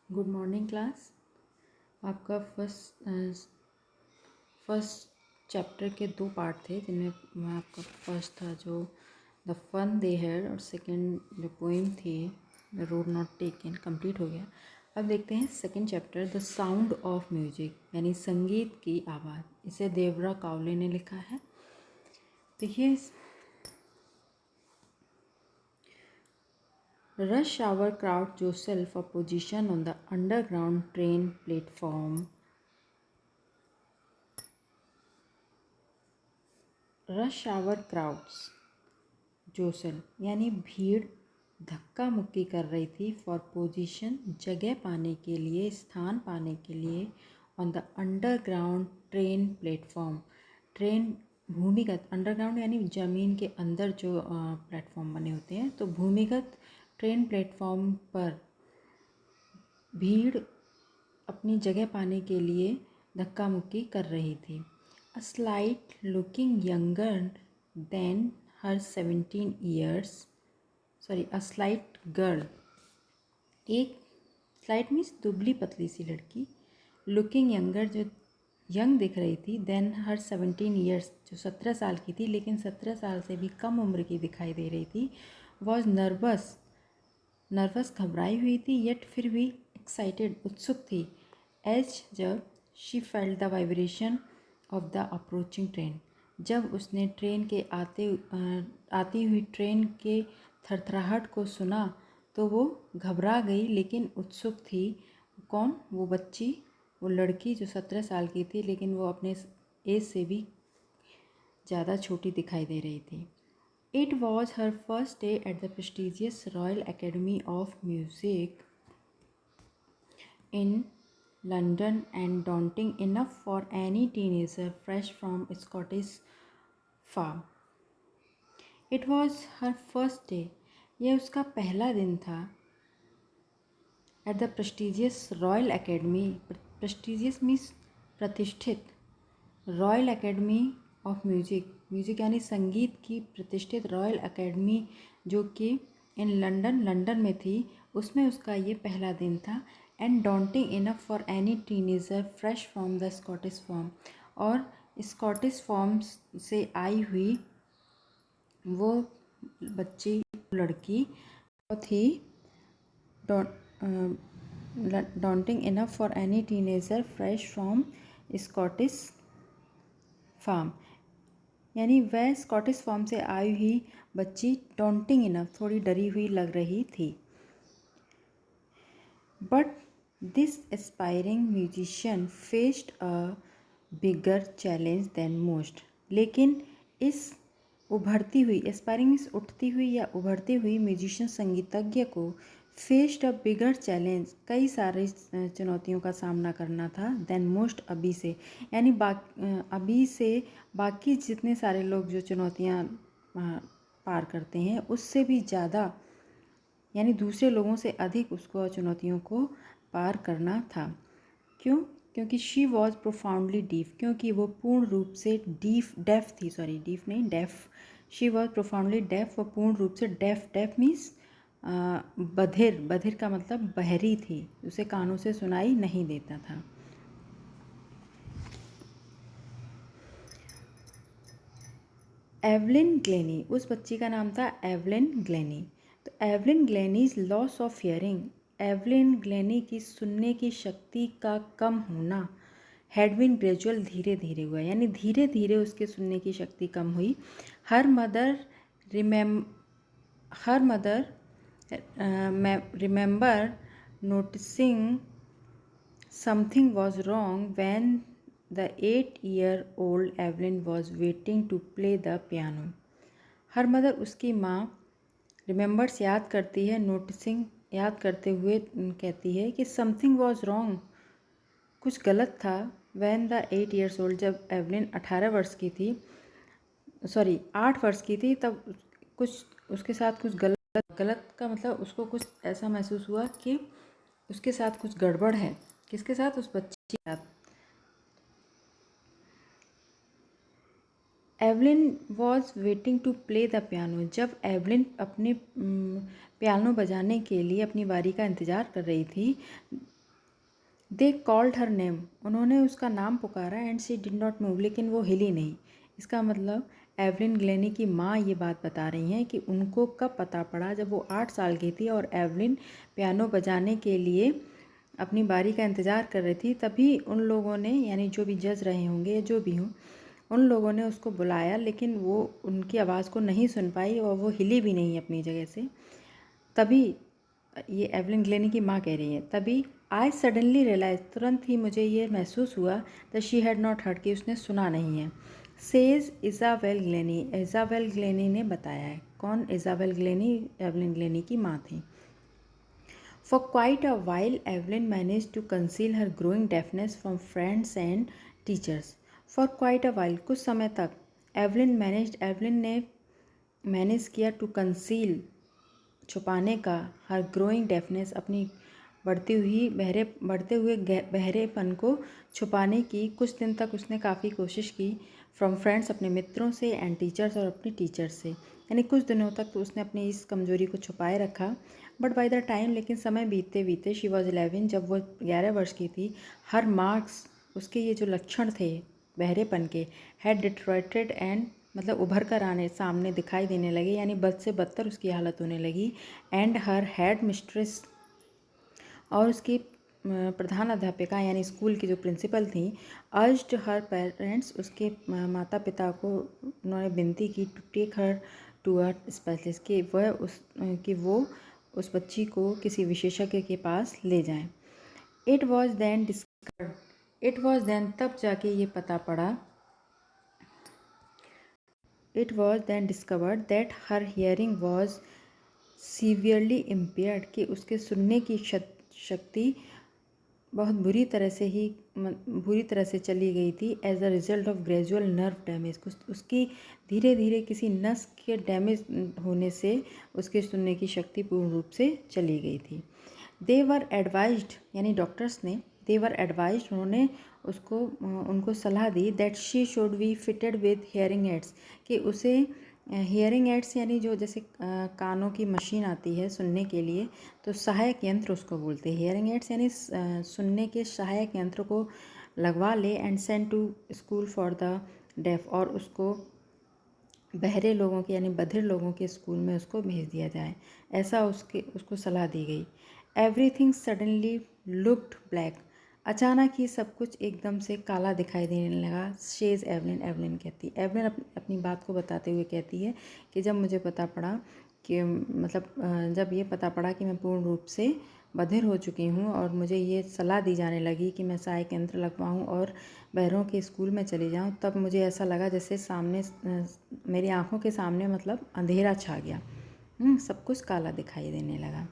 Good morning class. आपका first chapter के 2 part थे जिनमें मैं आपका फर्स्ट था जो द फन दे हैड और सेकंड जो पोइम थी the road not taken complete हो गया। अब देखते हैं second chapter the sound of music यानी संगीत की आवाज़। इसे देवरा कावले ने लिखा है। देखिए, rush hour crowd yourself a position on the underground train platform. Rush hour crowds जोसल यानी भीड़ धक्का मुक्की कर रही थी फॉर पोजीशन जगह पाने के लिए, स्थान पाने के लिए on the underground train platform. Train भूमिगत, अंडरग्राउंड यानी ज़मीन के अंदर जो प्लेटफॉर्म बने होते हैं, तो भूमिगत ट्रेन प्लेटफॉर्म पर भीड़ अपनी जगह पाने के लिए धक्का मुक्की कर रही थी। A slight looking younger than her 17 years, a slight girl, एक slight मीन्स दुबली पतली सी लड़की, looking younger जो यंग दिख रही थी, then her 17 years जो 17 साल की थी लेकिन 17 साल से भी कम उम्र की दिखाई दे रही थी, was नर्वस घबराई हुई थी, येट फिर भी एक्साइटेड उत्सुक थी, एज जब she felt the vibration of the approaching train, जब उसने ट्रेन के आती हुई ट्रेन के थरथराहट को सुना तो वो घबरा गई लेकिन उत्सुक थी। कौन? वो बच्ची, वो लड़की जो 17 साल की थी लेकिन वो अपने एज से भी ज़्यादा छोटी दिखाई दे रही थी। It was her first day at the prestigious Royal Academy of Music in London and daunting enough for any teenager fresh from Scottish farm. It was her first day. यह उसका पहला दिन था। At the prestigious Royal Academy, prestigious means प्रतिष्ठित, royal academy of music यानी संगीत की प्रतिष्ठित रॉयल एकेडमी जो कि इन लंदन में थी, उसमें उसका ये पहला दिन था। And daunting enough for any teenager fresh from the Scottish farm, और स्कॉटिश फॉर्म से आई हुई वो बच्ची, लड़की थी daunting enough for any teenager fresh from Scottish farm, यानी वह स्कॉटिश फार्म से आई हुई बच्ची डॉन्टिंग इनफ, थोड़ी डरी हुई लग रही थी। But this aspiring musician faced a bigger challenge than most, लेकिन इस उभरती हुई, एस्पायरिंग मीन्स उठती हुई या उभरती हुई म्यूजिशियन संगीतज्ञ को फेस्ड अ बिगर चैलेंज, कई सारी चुनौतियों का सामना करना था, देन मोस्ट, अभी से, यानी अभी से बाकी जितने सारे लोग जो चुनौतियाँ पार करते हैं उससे भी ज़्यादा, यानी दूसरे लोगों से अधिक उसको चुनौतियों को पार करना था। क्यों? क्योंकि शी वॉज प्रोफाउंडली डीफ, क्योंकि वो पूर्ण रूप से डेफ थी, डीफ नहीं, deaf. She was profoundly deaf, वो पूर्ण रूप से डेफ मीन्स बधिर का मतलब बहरी थी, उसे कानों से सुनाई नहीं देता था। एवलिन ग्लेनी, उस बच्ची का नाम था एवलिन ग्लेनी। तो Evelyn Glennie's loss of hearing, Evelyn Glennie की सुनने की शक्ति का कम होना, हैड बीन ग्रेजुअल, धीरे धीरे हुआ, यानी धीरे धीरे उसके सुनने की शक्ति कम हुई। Her mother remember noticing something was wrong when the 8-year-old Evelyn was waiting to play the piano. Her mother, उसकी माँ, रिमेंबर्स याद करती है, नोटिसिंग याद करते हुए कहती है कि समथिंग वॉज रॉन्ग, कुछ गलत था, व्हेन द 8-year-old, जब एवलिन 8 वर्ष की थी, तब कुछ उसके साथ कुछ गलत का मतलब उसको कुछ ऐसा महसूस हुआ कि उसके साथ कुछ गड़बड़ है। किसके साथ? उस बच्ची के साथ। Evelyn was waiting to play the piano, जब एवलिन अपने पियानो बजाने के लिए अपनी बारी का इंतज़ार कर रही थी, दे कॉल्ड हर नेम, उन्होंने उसका नाम पुकारा, and she did not move, लेकिन वो हिली नहीं। इसका मतलब एवलिन ग्लेनी की माँ ये बात बता रही हैं कि उनको कब पता पड़ा, जब वो 8 साल की थी और एवलिन पियानो बजाने के लिए अपनी बारी का इंतज़ार कर रही थी, तभी उन लोगों ने, यानी जो भी जज रहे होंगे या जो भी हों, उन लोगों ने उसको बुलाया, लेकिन वो उनकी आवाज़ को नहीं सुन पाई और वो हिली भी नहीं अपनी जगह से। तभी ये एवलिन ग्लेनी की माँ कह रही है, तभी आई सडनली रियलाइज, तुरंत ही मुझे ये महसूस हुआ, that she had not heard, कि उसने सुना नहीं है। Says Isabel Glenny, Isabel Glenny ने बताया है। कौन? इज़ाबेल ग्लेनी एवलिन ग्लेनी की माँ थी। For quite a while, Evelyn managed to conceal her growing deafness from friends and teachers. For quite a while, कुछ समय तक एवलिन ने मैनेज किया टू कंसील, छुपाने का, हर ग्रोइंग डेफनेस, अपनी बढ़ते हुए बहरेपन को छुपाने की। कुछ दिन तक उसने काफ़ी कोशिश की, फ्रॉम फ्रेंड्स, अपने मित्रों से, एंड टीचर्स, और अपनी टीचर से, यानी कुछ दिनों तक तो उसने अपनी इस कमज़ोरी को छुपाए रखा। बट बाय द टाइम, लेकिन समय बीतते बीतते, शी वॉज 11, जब वो 11 वर्ष की थी, हर मार्क्स, उसके ये जो लक्षण थे बहरेपन के, हैड डिट्रॉयटेड एंड, मतलब उभर कर आने, सामने दिखाई देने लगे, यानी बद से बदतर उसकी हालत होने लगी। एंड हर हेड मिस्ट्रेस, और उसकी प्रधान अध्यापिका, यानी स्कूल की जो प्रिंसिपल थी, अर्ज्ड हर पेरेंट्स, उसके माता पिता को उन्होंने विनती की, to take her to a specialist, कि वो उस बच्ची को किसी विशेषज्ञ के पास ले जाएं। इट वॉज देन, तब जाके ये पता पड़ा, it was then discovered that her hearing was severely impaired, कि उसके सुनने की शक्ति बहुत बुरी तरह से चली गई थी, as a result of gradual nerve damage, उसकी धीरे धीरे किसी नस के डैमेज होने से उसके सुनने की शक्ति पूर्ण रूप से चली गई थी। दे वर एडवाइज्ड, यानी डॉक्टर्स ने, दे वर एडवाइज्ड, उन्होंने उनको सलाह दी, that she should be fitted with hearing aids, कि उसे हियरिंग एड्स, यानी जो जैसे कानों की मशीन आती है सुनने के लिए, तो सहायक यंत्र उसको बोलते हैं। हियरिंग एड्स यानी सुनने के सहायक यंत्र को लगवा ले, and send to school for the deaf, और उसको बहरे लोगों के, यानी बधिर लोगों के स्कूल में उसको भेज दिया जाए, ऐसा उसको सलाह दी गई। एवरीथिंग सडनली लुक्ड ब्लैक, अचानक ही सब कुछ एकदम से काला दिखाई देने लगा। शेज एवलिन कहती, एवलिन अपनी बात को बताते हुए कहती है कि जब मुझे पता पड़ा कि, मतलब जब ये पता पड़ा कि मैं पूर्ण रूप से बधिर हो चुकी हूँ, और मुझे ये सलाह दी जाने लगी कि मैं सहायक यंत्र लगवाऊँ और बहरों के स्कूल में चली जाऊँ, तब मुझे ऐसा लगा जैसे सामने, मेरी आँखों के सामने, मतलब अंधेरा छा गया, सब कुछ काला दिखाई देने लगा।